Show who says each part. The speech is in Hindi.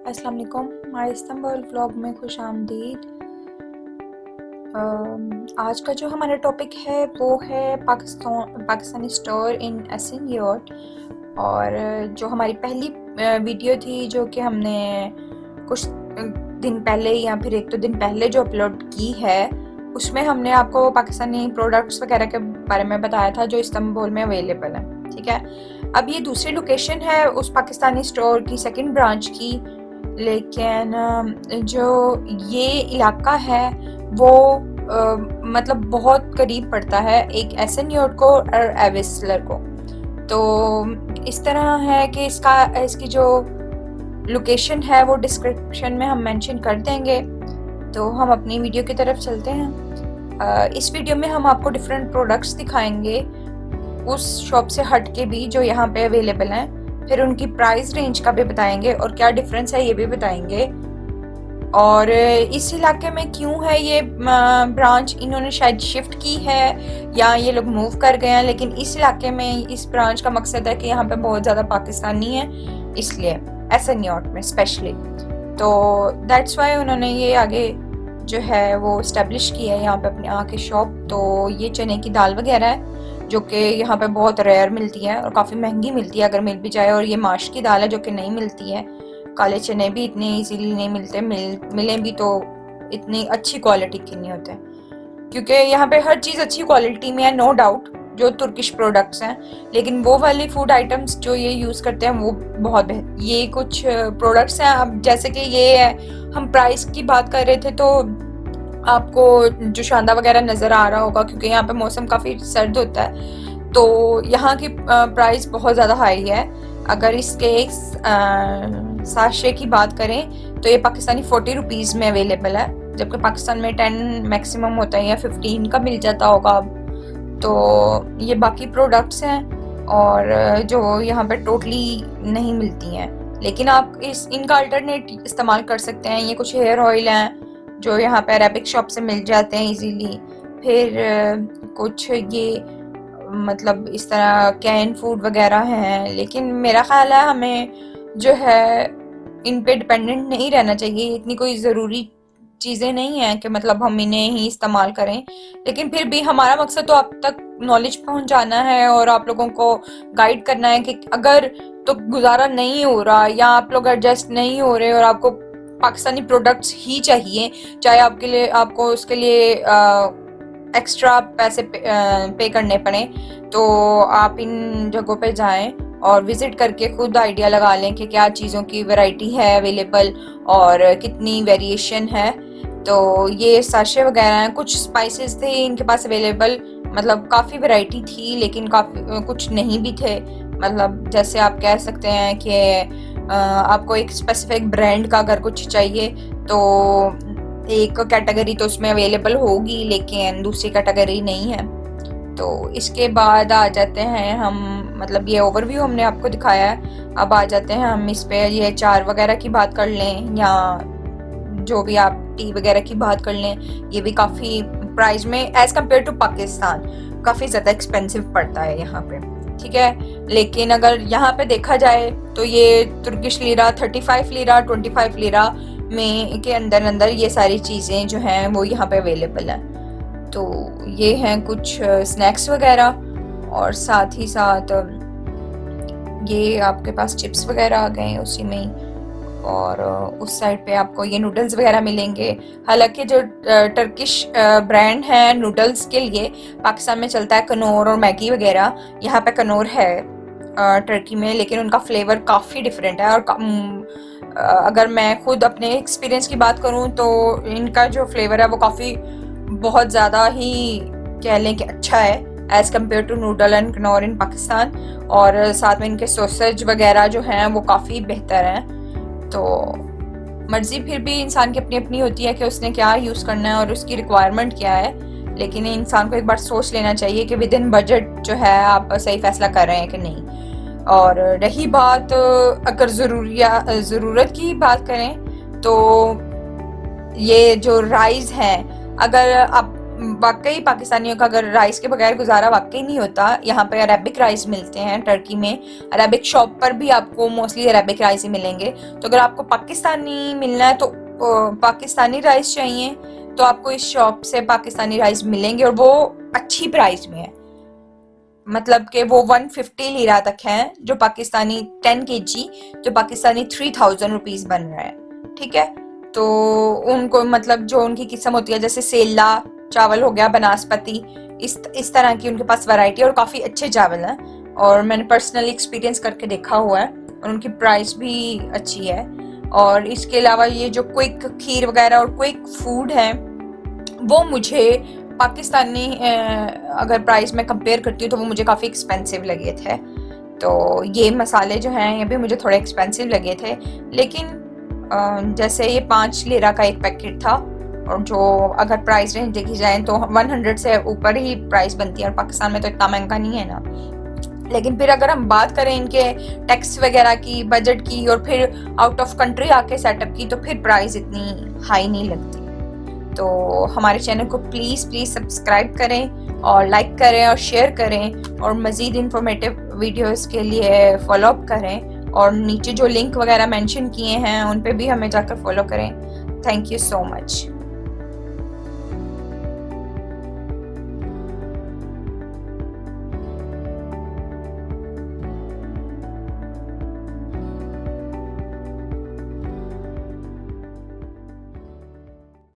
Speaker 1: अस्सलाम वालेकुम। हमारे इस्तांबुल व्लॉग में खुश आमदीद। आज का जो हमारा टॉपिक है वो है पाकिस्तानी स्टोर इन एसन योर्ट। और जो हमारी पहली वीडियो थी जो कि हमने कुछ दिन पहले या फिर एक दो दिन पहले जो अपलोड की है, उसमें हमने आपको पाकिस्तानी प्रोडक्ट्स वगैरह के बारे में बताया था जो इस्तांबुल में अवेलेबल है। ठीक है, अब ये दूसरी लोकेशन है उस पाकिस्तानी स्टोर की, सेकंड ब्रांच की। लेकिन जो ये इलाका है वो मतलब बहुत करीब पड़ता है एक एसन योर्ट को और एविसलर को। तो इस तरह है कि इसकी जो लोकेशन है वो डिस्क्रिप्शन में हम मेंशन कर देंगे। तो हम अपनी वीडियो की तरफ चलते हैं। इस वीडियो में हम आपको डिफरेंट प्रोडक्ट्स दिखाएंगे उस शॉप से हट के भी जो यहाँ पे अवेलेबल हैं, फिर उनकी प्राइस रेंज का भी बताएंगे और क्या डिफरेंस है ये भी बताएंगे। और इस इलाके में क्यों है ये ब्रांच, इन्होंने शायद शिफ्ट की है या ये लोग मूव कर गए हैं, लेकिन इस इलाके में इस ब्रांच का मकसद है कि यहाँ पे बहुत ज़्यादा पाकिस्तानी है, इसलिए एसन योर्ट में स्पेशली। तो दैट्स वाई उन्होंने ये आगे जो है वो इस्टेब्लिश की है यहाँ पे अपनी आके शॉप। तो ये चने की दाल वगैरह है जो कि यहाँ पे बहुत रेयर मिलती है और काफ़ी महंगी मिलती है अगर मिल भी जाए। और ये माश की दाल है जो कि नहीं मिलती है। काले चने भी इतने इजीली नहीं मिलते, मिलें भी तो इतनी अच्छी क्वालिटी के नहीं होते, क्योंकि यहाँ पे हर चीज़ अच्छी क्वालिटी में है, नो डाउट, जो तुर्किश प्रोडक्ट्स हैं। लेकिन वो वाली फूड आइटम्स जो ये यूज़ करते हैं वो बहुत बेहतर। ये कुछ प्रोडक्ट्स हैं, अब जैसे कि ये है, हम प्राइस की बात कर रहे थे तो आपको जो शांदा वगैरह नज़र आ रहा होगा क्योंकि यहाँ पे मौसम काफ़ी सर्द होता है, तो यहाँ की प्राइस बहुत ज़्यादा हाई है। अगर इसके एक साशे की बात करें तो ये पाकिस्तानी 40 रुपीज़ में अवेलेबल है, जबकि पाकिस्तान में 10 मैक्सिमम होता है या 15 का मिल जाता होगा अब। तो ये बाकी प्रोडक्ट्स हैं और जो यहाँ पे टोटली नहीं मिलती हैं, लेकिन आप इनका अल्टरनेट इस्तेमाल कर सकते हैं। ये कुछ हेयर ऑयल हैं जो यहाँ पे अरेबिक शॉप से मिल जाते हैं इजीली। फिर कुछ ये मतलब इस तरह कैन फूड वगैरह हैं, लेकिन मेरा ख्याल है हमें जो है इन पे डिपेंडेंट नहीं रहना चाहिए। इतनी कोई ज़रूरी चीज़ें नहीं हैं कि मतलब हम इन्हें ही इस्तेमाल करें, लेकिन फिर भी हमारा मकसद तो आप तक नॉलेज पहुंचाना है और आप लोगों को गाइड करना है कि अगर तो गुजारा नहीं हो रहा या आप लोग एडजस्ट नहीं हो रहे और आपको पाकिस्तानी प्रोडक्ट्स ही चाहिए, चाहे आपके लिए आपको उसके लिए एक्स्ट्रा पैसे पे करने पड़े, तो आप इन जगहों पे जाएं और विज़िट करके खुद आइडिया लगा लें कि क्या चीज़ों की वैरायटी है अवेलेबल और कितनी वेरिएशन है। तो ये साशे वगैरह हैं, कुछ स्पाइसेस थे इनके पास अवेलेबल, मतलब काफ़ी वैरायटी थी लेकिन काफ़ी कुछ नहीं भी थे। मतलब जैसे आप कह सकते हैं कि आपको एक स्पेसिफिक ब्रांड का अगर कुछ चाहिए तो एक कैटेगरी तो उसमें अवेलेबल होगी, लेकिन दूसरी कैटेगरी नहीं है। तो इसके बाद आ जाते हैं हम, मतलब ये ओवरव्यू हमने आपको दिखाया है, अब आ जाते हैं हम इस पे ये अचार वगैरह की बात कर लें या जो भी आप टी वगैरह की बात कर लें। ये भी काफ़ी प्राइस में एज़ कम्पेयर टू पाकिस्तान काफ़ी ज़्यादा एक्सपेंसिव पड़ता है यहाँ पे, ठीक है। लेकिन अगर यहाँ पे देखा जाए तो ये तुर्किश लीरा 35 लीरा 25 लीरा में के अंदर ये सारी चीज़ें जो हैं वो यहाँ पे अवेलेबल हैं। तो ये हैं कुछ स्नैक्स वगैरह और साथ ही साथ ये आपके पास चिप्स वगैरह आ गए उसी में ही। और उस साइड पे आपको ये नूडल्स वगैरह मिलेंगे। हालांकि जो टर्किश ब्रांड है नूडल्स के लिए पाकिस्तान में चलता है कनौर और मैगी वगैरह, यहाँ पे कनौर है टर्की में, लेकिन उनका फ्लेवर काफ़ी डिफरेंट है। और अगर मैं खुद अपने एक्सपीरियंस की बात करूँ तो इनका जो फ्लेवर है वो काफ़ी बहुत ज़्यादा ही कह लें कि अच्छा है as compare to noodle and कनौर इन पाकिस्तान। और साथ में इनके सॉसेज वगैरह जो हैं वो काफ़ी बेहतर हैं। तो मर्ज़ी फिर भी इंसान की अपनी अपनी होती है कि उसने क्या यूज़ करना है और उसकी रिक्वायरमेंट क्या है, लेकिन इंसान को एक बार सोच लेना चाहिए कि विद इन बजट जो है आप सही फैसला कर रहे हैं कि नहीं। और रही बात अगर ज़रूरत की बात करें तो ये जो राइस हैं, अगर आप वाकई पाकिस्तानियों का अगर राइस के बगैर गुजारा वाकई नहीं होता। यहाँ पे अरेबिक राइस मिलते हैं टर्की में, अरेबिक शॉप पर भी आपको मोस्टली अरेबिक राइस ही मिलेंगे। तो अगर आपको पाकिस्तानी मिलना है तो पाकिस्तानी राइस चाहिए तो आपको इस शॉप से पाकिस्तानी राइस मिलेंगे, और वो अच्छी प्राइस में है। मतलब कि वो 150 लीरा तक है, जो पाकिस्तानी 10 kg, जो पाकिस्तानी 3000 रुपीज़ बन रहा है। ठीक है, तो उनको मतलब जो उनकी किस्म होती है, जैसे सेला चावल हो गया, बनास्पति, इस तरह की उनके पास वैरायटी, और काफ़ी अच्छे चावल हैं, और मैंने पर्सनली एक्सपीरियंस करके देखा हुआ है, और उनकी प्राइस भी अच्छी है। और इसके अलावा ये जो क्विक खीर वगैरह और क्विक फूड है, वो मुझे पाकिस्तानी अगर प्राइस में कंपेयर करती हूँ तो वो मुझे काफ़ी एक्सपेंसिव लगे थे। तो ये मसाले जो हैं ये भी मुझे थोड़े एक्सपेंसिव लगे थे, लेकिन जैसे ये 5 लीरा का एक पैकेट था, और जो अगर प्राइस रेंज देखी जाए तो 100 से ऊपर ही प्राइस बनती है, और पाकिस्तान में तो इतना महंगा नहीं है ना। लेकिन फिर अगर हम बात करें इनके टैक्स वगैरह की, बजट की, और फिर आउट ऑफ कंट्री आके सेटअप की, तो फिर प्राइस इतनी हाई नहीं लगती। तो हमारे चैनल को प्लीज़ सब्सक्राइब करें और लाइक करें और शेयर करें, और मज़ीद इंफॉर्मेटिव वीडियोस के लिए फॉलो अप करें, और नीचे जो लिंक वगैरह मेंशन किए हैं उन पे भी हमें जाकर फॉलो करें। Thank you so much.